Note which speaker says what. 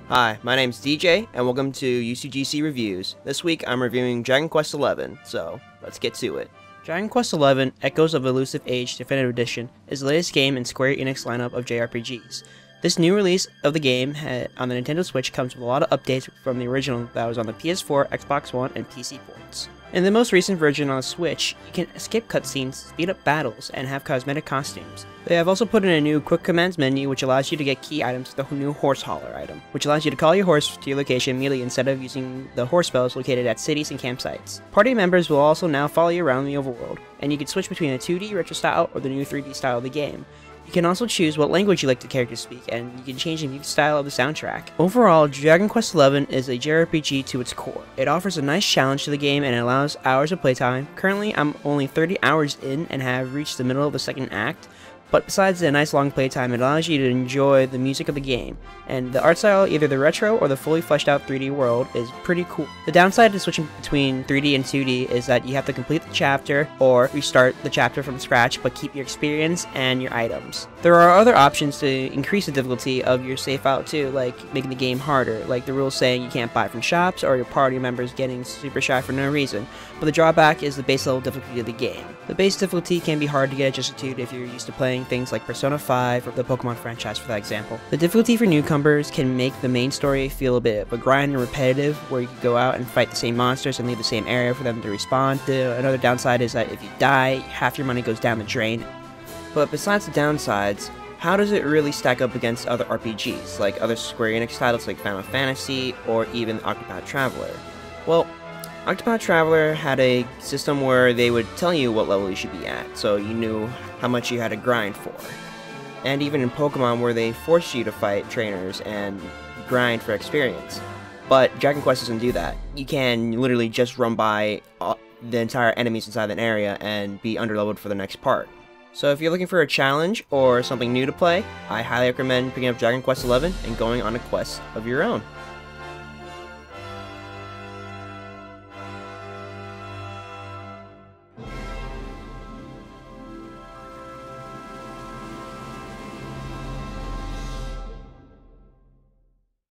Speaker 1: Hi, my name's DJ, and welcome to UCGC Reviews. This week I'm reviewing Dragon Quest XI, so let's get to it. Dragon Quest XI Echoes of Elusive Age Definitive Edition is the latest game in Square Enix lineup of JRPGs. This new release of the game on the Nintendo Switch comes with a lot of updates from the original that was on the PS4, Xbox One, and PC ports. In the most recent version on the Switch, you can skip cutscenes, speed up battles, and have cosmetic costumes. They have also put in a new quick commands menu which allows you to get key items with the new horse hauler item, which allows you to call your horse to your location immediately instead of using the horse spells located at cities and campsites. Party members will also now follow you around the overworld, and you can switch between the 2D retro style or the new 3D style of the game. You can also choose what language you like the characters speak, and you can change the music style of the soundtrack. Overall, Dragon Quest XI is a JRPG to its core. It offers a nice challenge to the game and allows hours of playtime. Currently, I'm only 30 hours in and have reached the middle of the second act, but besides the nice long playtime, it allows you to enjoy the music of the game, and the art style, either the retro or the fully fleshed out 3D world, is pretty cool. The downside to switching between 3D and 2D is that you have to complete the chapter or restart the chapter from scratch but keep your experience and your items. There are other options to increase the difficulty of your save file too, like making the game harder, like the rules saying you can't buy from shops or your party members getting super shy for no reason, but the drawback is the base level difficulty of the game. The base difficulty can be hard to get adjusted to if you're used to playing things like Persona 5 or the Pokemon franchise for that example. The difficulty for newcomers can make the main story feel a bit of a grind and repetitive, where you can go out and fight the same monsters and leave the same area for them to respawn. Another downside is that if you die, half your money goes down the drain. But besides the downsides, how does it really stack up against other RPGs, like other Square Enix titles like Final Fantasy or even Octopath Traveler? Well, Octopath Traveler had a system where they would tell you what level you should be at, so you knew how much you had to grind for. And even in Pokemon, where they forced you to fight trainers and grind for experience. But Dragon Quest doesn't do that. You can literally just run by the entire enemies inside an area and be underleveled for the next part. So if you're looking for a challenge or something new to play, I highly recommend picking up Dragon Quest XI and going on a quest of your own.